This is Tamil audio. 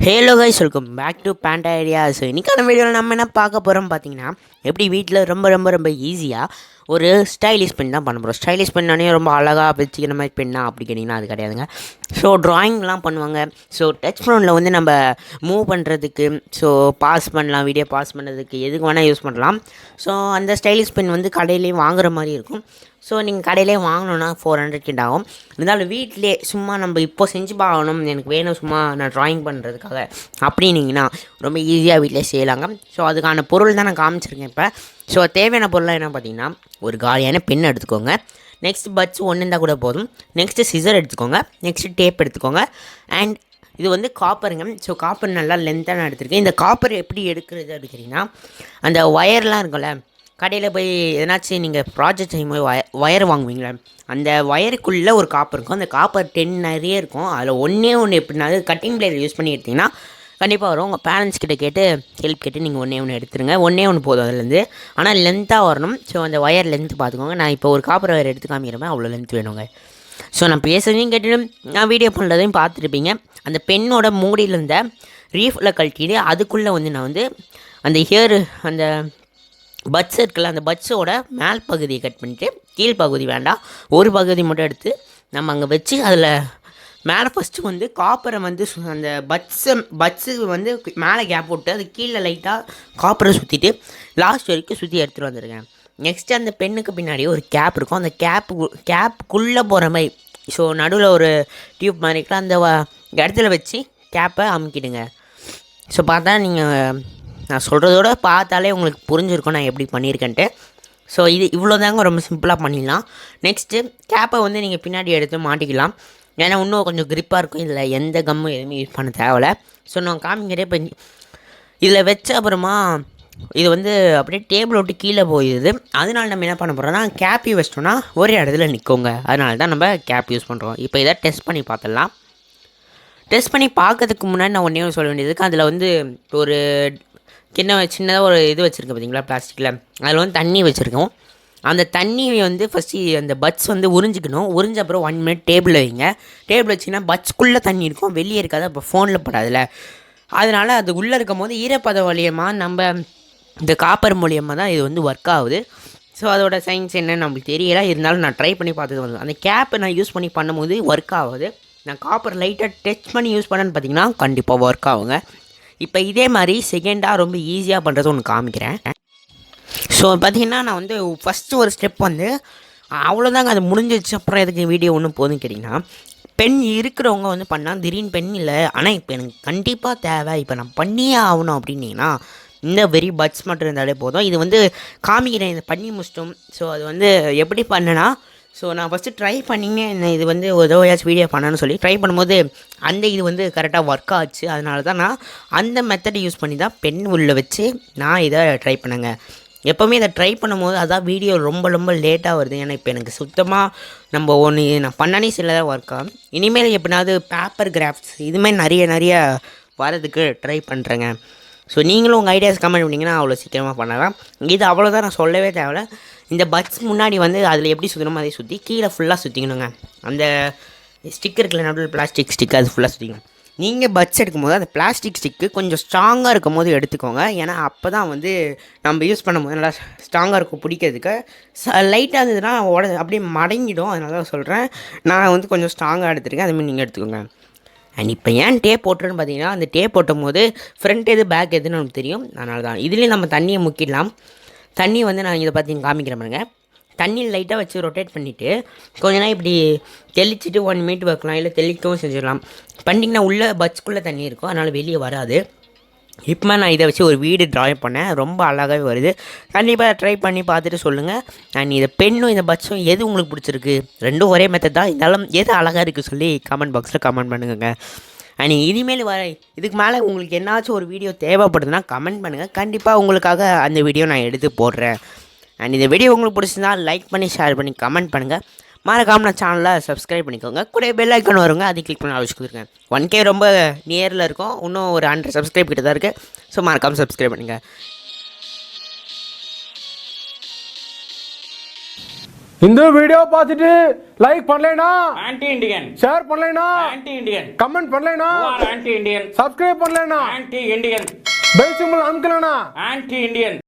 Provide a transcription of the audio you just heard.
Hello guys, welcome back to Panda Ideas. இன்றைக்கான வீடியோவில் நம்ம என்ன பார்க்க போகிறோம் பார்த்தீங்கன்னா, எப்படி வீட்டில் ரொம்ப ரொம்ப ரொம்ப ஈஸியாக ஒரு ஸ்டைலிஷ் பென் தான் பண்ண போகிறோம். ஸ்டைலிஷ் பெண்ணானே ரொம்ப அழகாக வச்சுக்கிற மாதிரி பெண்ணா அப்படி கேட்டிங்கன்னா அது கிடையாதுங்க. ஸோ ட்ராயிங்லாம் பண்ணுவாங்க. ஸோ டச் ஃபோனில் வந்து நம்ம மூவ் பண்ணுறதுக்கு, ஸோ பாஸ் பண்ணலாம், வீடியோ பாஸ் பண்ணுறதுக்கு எதுக்கு வேணால் யூஸ் பண்ணலாம். ஸோ அந்த ஸ்டைலிஷ் பென் வந்து கடையிலேயும் வாங்குற மாதிரி இருக்கும். ஸோ நீங்கள் கடையிலே வாங்கணுன்னா 400 கிட்ட ஆகும். இருந்தாலும் வீட்டிலே சும்மா நம்ம இப்போ செஞ்சு பார்க்கணும், எனக்கு வேணும் சும்மா நான் ட்ராயிங் பண்ணுறதுக்காக அப்படின்னீங்கன்னா ரொம்ப ஈஸியாக வீட்டிலே செய்யலாங்க. ஸோ அதுக்கான பொருள் தான் நான் காமிச்சிருக்கேன் இப்போ. ஸோ தேவையான பொருளாக என்ன பார்த்தீங்கன்னா, ஒரு காலியான பென் எடுத்துக்கோங்க. நெக்ஸ்ட் பட்ஸ் ஒன்று இருந்தால் கூட போதும். நெக்ஸ்ட்டு சிசர் எடுத்துக்கோங்க. நெக்ஸ்ட்டு டேப் எடுத்துக்கோங்க. அண்ட் இது வந்து காப்பருங்க. ஸோ காப்பர் நல்லா லென்த்தாக நான் எடுத்துருக்கேன். இந்த காப்பர் எப்படி எடுக்கிறது அப்படிங்கிறீங்கன்னா, அந்த ஒயர்லாம் இருக்கும்ல, கடையில் போய் எதனாச்சும் நீங்கள் ப்ராஜெக்ட் செய்யும்போது ஒயர் வாங்குவீங்களே, அந்த ஒயருக்குள்ளே ஒரு காப்பர் இருக்கும். அந்த காப்பர் 10 நிறைய இருக்கும். அதில் ஒன்று எப்படினாலும் கட்டிங் பிளேயர் யூஸ் பண்ணி எடுத்திங்கன்னா கண்டிப்பாக வரும். உங்கள் பேரண்ட்ஸ் கிட்ட கேட்டு ஹெல்ப் கேட்டு நீங்கள் ஒன்று எடுத்துருங்க. ஒன்று போதும் அதுலேருந்து. ஆனால் லென்த்தாக வரணும். ஸோ அந்த ஒயர் லென்த்து பார்த்துக்கோங்க. நான் இப்போ ஒரு காப்பர் ஒயர் எடுத்து காமிக்கிறேன், அவ்வளோ லென்த் வேணுங்க. ஸோ நான் பேசுறதையும் கேட்டுட்டு நான் வீடியோ பண்ணுறதையும் பார்த்துருப்பீங்க. அந்த பெண்ணோட மூடியில் இருந்த ரீஃபில் கழட்டிட்டு அதுக்குள்ளே வந்து நான் வந்து அந்த அந்த பட்ஸ் இருக்குல்ல, அந்த பட்ஸோட மேல் பகுதியை கட் பண்ணிவிட்டு கீழ்ப்பகுதி வேண்டாம், ஒரு பகுதி மட்டும் எடுத்து நம்ம அங்கே வச்சு அதில் மேலே ஃபஸ்ட்டு வந்து காப்பரை வந்து அந்த பட்ஸு வந்து மேலே கேப் விட்டு அது கீழே லைட்டாக காப்பரை சுற்றிட்டு லாஸ்ட் வரைக்கும் சுற்றி எடுத்துகிட்டு வந்துருக்கேன். நெக்ஸ்ட்டு அந்த பெண்ணுக்கு பின்னாடி ஒரு கேப் இருக்கும். அந்த கேப்புக்குள்ளே போகிற மாதிரி, ஸோ நடுவில் ஒரு டியூப் மாதிரி இருக்கலாம், அந்த இடத்துல வச்சு கேப்பை அமுக்கிடுங்க. ஸோ பார்த்தா நீங்கள் நான் சொல்கிறதோட பார்த்தாலே உங்களுக்கு புரிஞ்சிருக்கும் நான் எப்படி பண்ணியிருக்கேன்ட்டு. ஸோ இது இவ்வளோ தாங்க, ரொம்ப சிம்பிளாக பண்ணிடலாம். நெக்ஸ்ட்டு கேப்பை வந்து நீங்கள் பின்னாடி எடுத்து மாட்டிக்கலாம். ஏன்னா இன்னும் கொஞ்சம் க்ரிப்பாக இருக்கும். இதில் எந்த கம்மும் எதுவுமே யூஸ் பண்ண தேவையில்ல. ஸோ நான் காமிக்கிறேன். இப்போ இதில் வச்ச அப்புறமா இது வந்து அப்படியே டேபிள் விட்டு கீழே போயிடுது. அதனால நம்ம என்ன பண்ண போகிறோம்னா, கேப் வச்சிட்டோன்னா ஒரே இடத்துல நிற்கோங்க. அதனால தான் நம்ம கேப் யூஸ் பண்ணுறோம். இப்போ இதை டெஸ்ட் பண்ணி பார்த்துடலாம். டெஸ்ட் பண்ணி பார்க்கறதுக்கு முன்னாடி நான் ஒன்றே சொல்ல வேண்டியதுக்கு, அதில் வந்து ஒரு சின்னதாக ஒரு இது வச்சுருக்கேன் பார்த்தீங்களா, பிளாஸ்டிக்கில். அதில் வந்து தண்ணி வச்சுருக்கோம். அந்த தண்ணியை வந்து ஃபஸ்ட்டு அந்த பட்ஸ் வந்து உறிஞ்சிக்கணும். உறிஞ்ச அப்புறம் 1 மினிட் டேபிளில் வைங்க. டேபிள் வச்சிங்கன்னா பட்ஸ்க்குள்ளே தண்ணி இருக்கும், வெளியே இருக்காது. அப்புறம் ஃபோனில் படாதுல்ல. அதனால் அது உள்ளே இருக்கும் போது ஈரப்பதம் மூலியமாக நம்ம இந்த காப்பர் மூலியமாக தான் இது வந்து ஒர்க் ஆகுது. ஸோ அதோட சயின்ஸ் என்னன்னு நம்மளுக்கு தெரியல. இருந்தாலும் நான் ட்ரை பண்ணி பார்த்தது வந்து அந்த கேப்பை நான் யூஸ் பண்ணி பண்ணும்போது ஒர்க் ஆகுது. நான் காப்பர் லைட்டாக டச் பண்ணி யூஸ் பண்ணேன்னு பார்த்தீங்கன்னா கண்டிப்பாக ஒர்க் ஆகுங்க. இப்போ இதே மாதிரி செகண்டாக ரொம்ப ஈஸியாக பண்ணுறது ஒன்று காமிக்கிறேன். ஸோ பார்த்திங்கன்னா நான் வந்து ஃபஸ்ட்டு ஒரு ஸ்டெப் வந்து அவ்வளோதாங்க, அது முடிஞ்சிச்சு. அப்புறம் எதுக்கு வீடியோ ஒன்றும் போதும் கேட்டிங்கன்னா, பென் இருக்கிறவங்க வந்து பண்ணால் திடீர்னு பென் இல்லை, ஆனால் இப்போ எனக்கு கண்டிப்பாக தேவை, இப்போ நான் பண்ணியே ஆகணும் அப்படின்னீங்கன்னா இந்த வெரி பட்ஸ் மட்டும் இருந்தாலே போதும். இது வந்து காமிக்கிறேன், இதை பண்ணி முடிச்சிட்டோம். ஸோ அது வந்து எப்படி பண்ணேன்னா, ஸோ நான் ஃபஸ்ட்டு ட்ரை பண்ணிங்க இது வந்து ஏதாச்சும் வீடியோ பண்ணணும்னு சொல்லி ட்ரை பண்ணும்போது அந்த இது வந்து கரெக்டாக ஒர்க் ஆச்சு. அதனால தான் நான் அந்த மெத்தடை யூஸ் பண்ணி தான் பென் உள்ளே வச்சு நான் இதை ட்ரை பண்ணேங்க. எப்போவுமே இதை ட்ரை பண்ணும்போது அதான் வீடியோ ரொம்ப ரொம்ப லேட்டாக வருது. ஏன்னா இப்போ எனக்கு சுத்தமாக நம்ம ஒன்று நான் பண்ணானே சில தான் ஒர்க் ஆகும். இனிமேல் எப்படினாவது பேப்பர் கிராஃப்ட்ஸ் இதுமாதிரி நிறைய வரதுக்கு ட்ரை பண்ணுறேங்க. ஸோ நீங்களும் உங்கள் ஐடியாஸ் கமெண்ட் பண்ணிங்கன்னா அவ்வளோ சீக்கிரமாக பண்ணலாம். இது அவ்வளோதான், நான் சொல்லவே தேவையில்ல. இந்த பட்ஸ் முன்னாடி வந்து அதில் எப்படி சுற்றணுமோ அதை சுற்றி கீழே ஃபுல்லாக சுற்றிக்கணுங்க. அந்த ஸ்டிக் இருக்குல்ல, நடுவில் பிளாஸ்டிக் ஸ்டிக், அது ஃபுல்லாக சுற்றிக்கணும். நீங்கள் பட்ஸ் எடுக்கும்போது அந்த பிளாஸ்டிக் ஸ்டிக்கு கொஞ்சம் ஸ்ட்ராங்காக இருக்கும் போது எடுத்துக்கோங்க. ஏன்னா அப்போ தான் வந்து நம்ம யூஸ் பண்ணும்போது நல்லா ஸ்ட்ராங்காக இருக்கும். பிடிக்கிறதுக்கு லைட்டாக இருந்ததுன்னா அப்படியே மடங்கிடும். அதனால தான் சொல்கிறேன், நான் வந்து கொஞ்சம் ஸ்ட்ராங்காக எடுத்துருக்கேன். அதுமாதிரி நீங்கள் எடுத்துக்கோங்க. அண்ட் இப்போ ஏன் டேப் போட்டுருன்னு பார்த்தீங்கன்னா, அந்த டேப் போட்டும் போது ஃப்ரண்ட் எது பேக் எதுன்னு நமக்கு தெரியும். அதனால தான் இதுலேயும் நம்ம தண்ணியை முக்கிடலாம். தண்ணி வந்து நான் இதை பார்த்து காமிக்கிறேன் பாருங்க. தண்ணியில் லைட்டாக வச்சு ரொட்டேட் பண்ணிவிட்டு கொஞ்ச நேரம் இப்படி தெளிச்சிட்டு 1 மினிட் வைக்கலாம், இல்லை தெளிக்கவும் செஞ்சிடலாம். பண்ணிங்கன்னா உள்ளே பட்ஸ்குள்ளே தண்ணி இருக்கும், அதனால் வெளியே வராது. இப்போ நான் இதை வச்சு ஒரு வீடு ட்ராயிங் பண்ணேன், ரொம்ப அழகாகவே வருது. கண்டிப்பாக ட்ரை பண்ணி பார்த்துட்டு சொல்லுங்கள். அண்ட் இந்த பெண்ணும் இந்த பட்ஸும் எது உங்களுக்கு பிடிச்சிருக்கு, ரெண்டும் ஒரே மெத்தட் தான், இருந்தாலும் எது அழகாக இருக்குது சொல்லி கமெண்ட் பாக்ஸில் கமெண்ட் பண்ணுங்க. அண்ட் இனிமேல் இதுக்கு மேலே உங்களுக்கு என்னாச்சும் ஒரு வீடியோ தேவைப்படுதுன்னா கமெண்ட் பண்ணுங்கள். கண்டிப்பாக உங்களுக்காக அந்த வீடியோ நான் எடுத்து போடுறேன். அண்ட் இந்த வீடியோ உங்களுக்கு பிடிச்சிருந்தா லைக் பண்ணி ஷேர் பண்ணி கமெண்ட் பண்ணுங்கள். மறக்காம நான் சேனலை சப்ஸ்கிரைப் பண்ணிக்கோங்க. கூட பெல் ஐக்கான் வருங்க, அதை கிளிக் பண்ணி வச்சுக்கோங்க. 1K ரொம்ப நியரில் இருக்கும், இன்னும் ஒரு 100 சப்ஸ்கிரைப் கிட்ட தான் இருக்குது. ஸோ மறக்காமல் சப்ஸ்கிரைப் பண்ணுங்கள். இந்த வீடியோ பார்த்துட்டு லைக் பண்ணலைனா ஆன்டி இந்தியன், ஷேர் பண்ணலைனா ஆன்டி இந்தியன், கமெண்ட் பண்ணலைனா ஆன்டி இந்தியன், சப்ஸ்கிரைப் பண்ணலைனா ஆன்டி இந்தியன், பெல் சிம்பல் அமுக்கலனா ஆன்டி இந்தியன்.